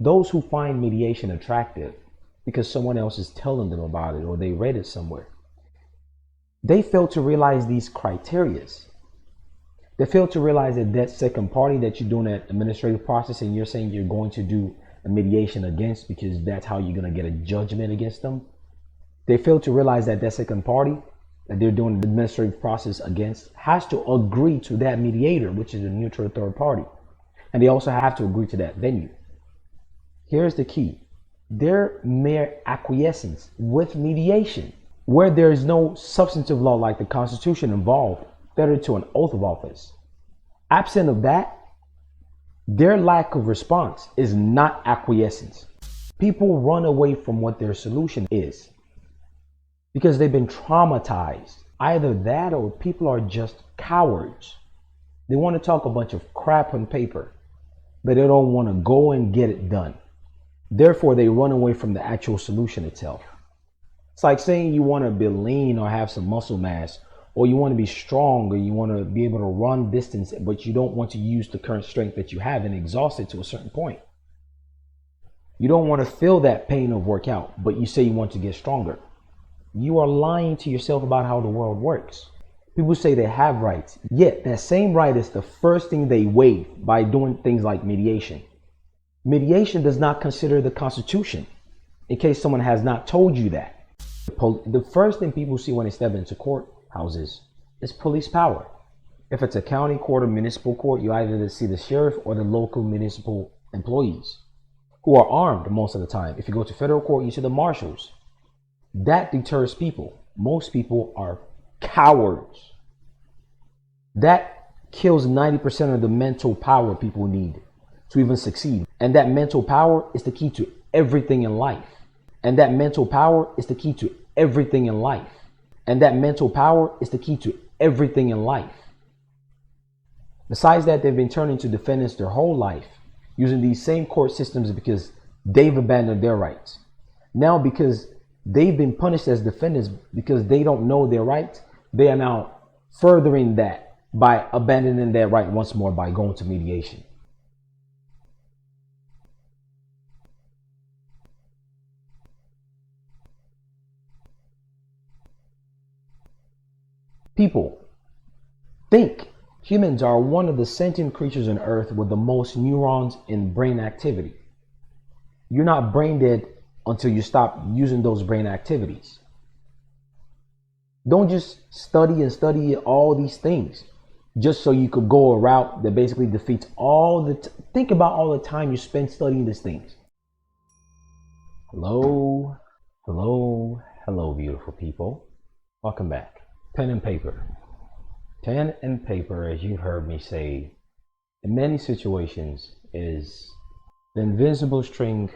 Those who find mediation attractive because someone else is telling them about it or they read it somewhere, they fail to realize these criterias. They fail to realize that that second party that you're doing that administrative process and you're saying you're going to do a mediation against because that's how you're going to get a judgment against them. They fail to realize that that second party that they're doing the administrative process against has to agree to that mediator, which is a neutral third party. And they also have to agree to that venue. Here's the key. Their mere acquiescence with mediation, where there is no substantive law like the Constitution involved, fettered to an oath of office. Absent of that, their lack of response is not acquiescence. People run away from what their solution is because they've been traumatized. Either that or people are just cowards. They want to talk a bunch of crap on paper, but they don't want to go and get it done. Therefore, they run away from the actual solution itself. It's like saying you want to be lean or have some muscle mass, or you want to be strong, or you want to be able to run distance, but you don't want to use the current strength that you have and exhaust it to a certain point. You don't want to feel that pain of workout, but you say you want to get stronger. You are lying to yourself about how the world works. People say they have rights, yet that same right is the first thing they waive by doing things like mediation. Mediation does not consider the Constitution, in case someone has not told you that. The first thing people see when they step into courthouses is police power. If it's a county court or municipal court, you either see the sheriff or the local municipal employees who are armed most of the time. If you go to federal court, you see the marshals. That deters people. Most people are cowards. That kills 90% of the mental power people need to even succeed. And that mental power is the key to everything in life. And that mental power is the key to everything in life. And that mental power is the key to everything in life. Besides that, they've been turned into defendants their whole life, using these same court systems because they've abandoned their rights. Now, because they've been punished as defendants because they don't know their rights, they are now furthering that by abandoning their right once more by going to mediation. People, think. Humans are one of the sentient creatures on Earth with the most neurons in brain activity. You're not brain dead until you stop using those brain activities. Don't just study all these things just so you could go a route that basically defeats all the think about all the time you spend studying these things. Hello, beautiful people. Welcome back. Pen and paper. Pen and paper, as you've heard me say in many situations, is the invisible string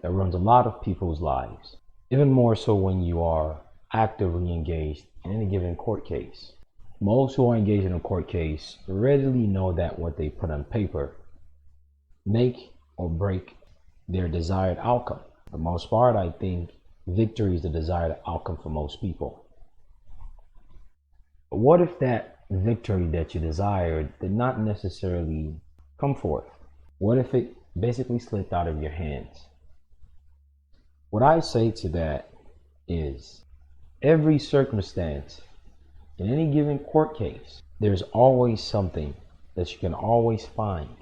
that runs a lot of people's lives. Even more so when you are actively engaged in any given court case. Most who are engaged in a court case readily know that what they put on paper make or break their desired outcome. For the most part, I think victory is the desired outcome for most people. But what if that victory that you desired did not necessarily come forth? What if it basically slipped out of your hands? What I say to that is every circumstance in any given court case, there's always something that you can always find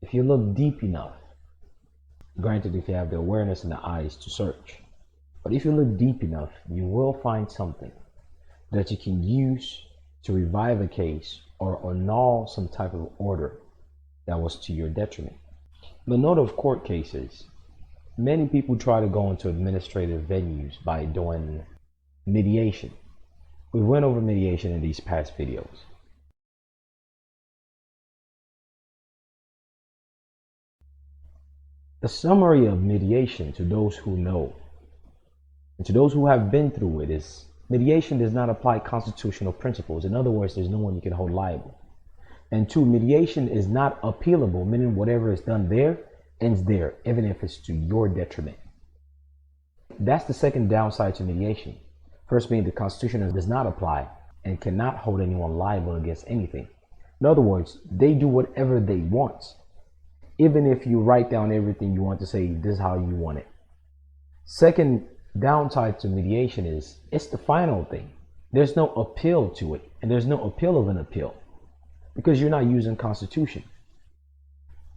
if you look deep enough. Granted, if you have the awareness and the eyes to search. But if you look deep enough, you will find something that you can use to revive a case or annul some type of order that was to your detriment. The note of court cases, many people try to go into administrative venues by doing mediation. We went over mediation in these past videos. The summary of mediation to those who know and to those who have been through it is mediation does not apply constitutional principles. In other words, there's no one you can hold liable. And two, mediation is not appealable, meaning whatever is done there ends there, even if it's to your detriment. That's the second downside to mediation. First being the Constitution does not apply and cannot hold anyone liable against anything. In other words, they do whatever they want. even if you write down everything you want to say, this is how you want it. Second downside to mediation is it's the final thing. There's no appeal to it, and there's no appeal of an appeal because you're not using Constitution.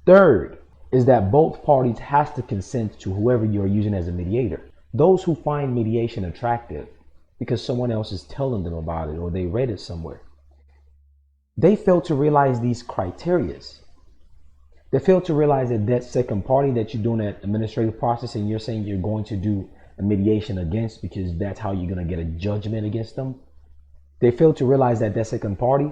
Third is that both parties has to consent to whoever you're using as a mediator. Those who find mediation attractive because someone else is telling them about it or they read it somewhere, they fail to realize these criterias. They fail to realize that that second party that you're doing that administrative process and you're saying you're going to do a mediation against because that's how you're going to get a judgment against them. They fail to realize that that second party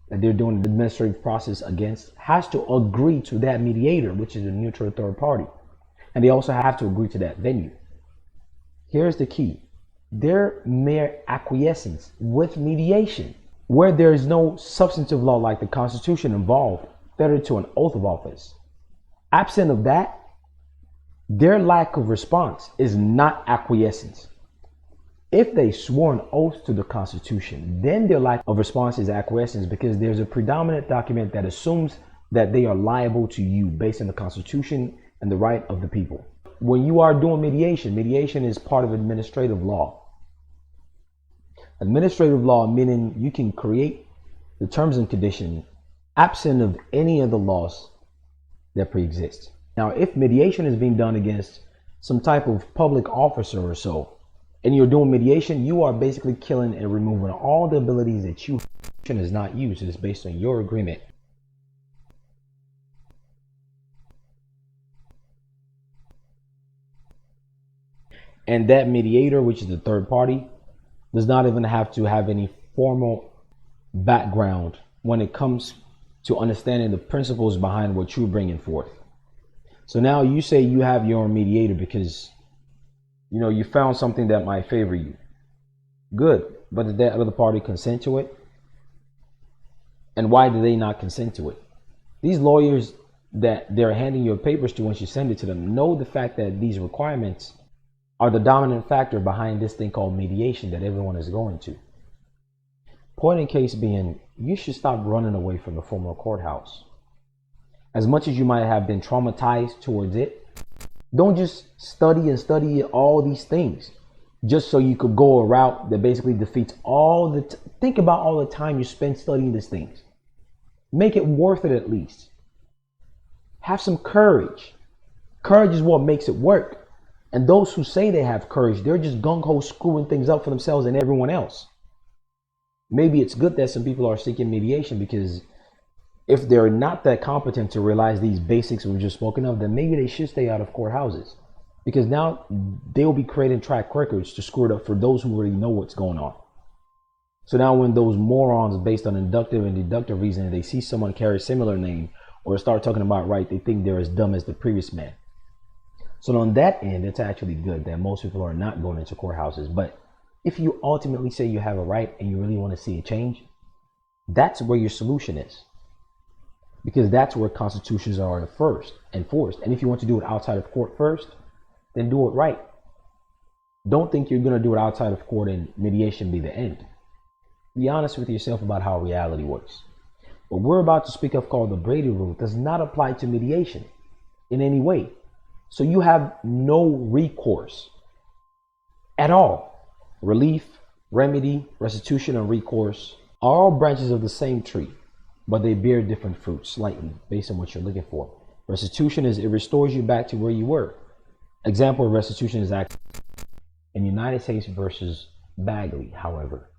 that they're doing the administrative process against has to agree to that mediator, which is a neutral third party. And they also have to agree to that venue. Here's the key. Their mere acquiescence with mediation, where there is no substantive law like the Constitution involved, fettered to an oath of office. Absent of that, their lack of response is not acquiescence. If they swore an oath to the Constitution, then their lack of response is acquiescence because there's a predominant document that assumes that they are liable to you based on the Constitution and the right of the people. When you are doing mediation, mediation is part of administrative law. Administrative law meaning you can create the terms and conditions absent of any of the laws that pre-exist. Now, if mediation is being done against some type of public officer or so, and you're doing mediation, you are basically killing and removing all the abilities that you is not used. It is based on your agreement. And that mediator, which is the third party, does not even have to have any formal background when it comes to understanding the principles behind what you're bringing forth. So now you say you have your mediator because you found something that might favor you. Good, but did that other party consent to it? And why did they not consent to it? These lawyers that they're handing your papers to once you send it to them know the fact that these requirements are the dominant factor behind this thing called mediation that everyone is going to. Point in case being, you should stop running away from the former courthouse. As much as you might have been traumatized towards it, don't just study all these things just so you could go a route that basically defeats all the think about all the time you spend studying these things. Make it worth it at least. Have some courage. Courage is what makes it work. And those who say they have courage, they're just gung-ho screwing things up for themselves and everyone else. Maybe it's good that some people are seeking mediation because if they're not that competent to realize these basics we've just spoken of, then maybe they should stay out of courthouses because now they'll be creating track records to screw it up for those who already know what's going on. So now when those morons based on inductive and deductive reasoning, they see someone carry a similar name or start talking about right, they think they're as dumb as the previous man. So on that end, it's actually good that most people are not going into courthouses. But if you ultimately say you have a right and you really want to see a change, that's where your solution is. Because that's where constitutions are first enforced. And if you want to do it outside of court first, then do it right. Don't think you're going to do it outside of court and mediation be the end. Be honest with yourself about how reality works. What we're about to speak of, called the Brady rule, does not apply to mediation in any way. So you have no recourse at all. Relief, remedy, restitution, and recourse are all branches of the same tree, but they bear different fruits slightly based on what you're looking for. Restitution is it restores you back to where you were. Example of restitution is in United States versus Bagley, however.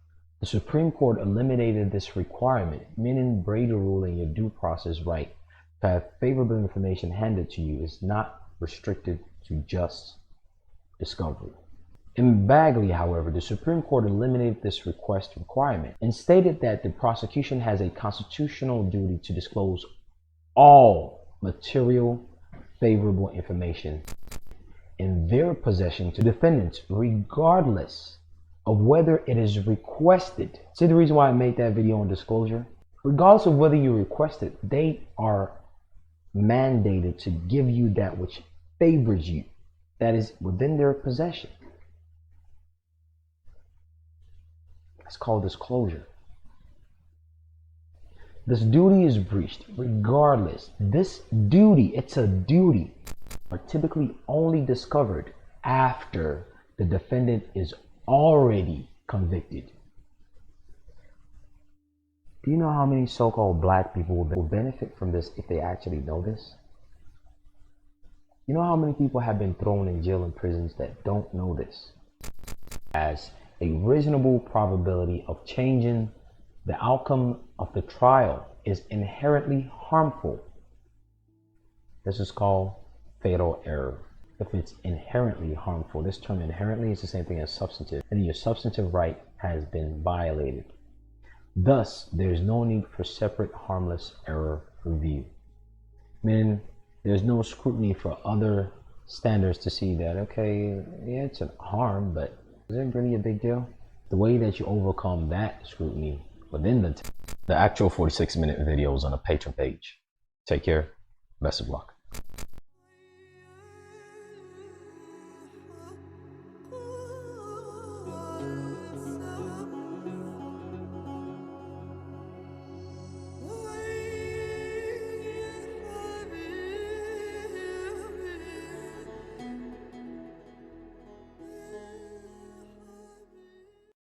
The Supreme Court eliminated this requirement, meaning Brady rule and your due process right to have favorable information handed to you is not restricted to just discovery. In Bagley, however, the Supreme Court eliminated this request requirement and stated that the prosecution has a constitutional duty to disclose all material favorable information in their possession to defendants, regardless of whether it is requested. See the reason why I made that video on disclosure? Regardless of whether you request it, they are mandated to give you that which favors you, that is within their possession. It's called disclosure. This duty is breached regardless. This duty, it's a duty, are typically only discovered after the defendant is already convicted. Do you know how many so-called black people will benefit from this if they actually know this? You know how many people have been thrown in jail and prisons that don't know this? As a reasonable probability of changing the outcome of the trial is inherently harmful. This is called fatal error. If it's inherently harmful, this term inherently is the same thing as substantive, and your substantive right has been violated. Thus, there is no need for separate harmless error review. Meaning, there's no scrutiny for other standards to see that, okay, yeah, it's a harm, but is it really a big deal? The way that you overcome that scrutiny within the actual 46-minute video is on the Patreon page. Take care. Best of luck.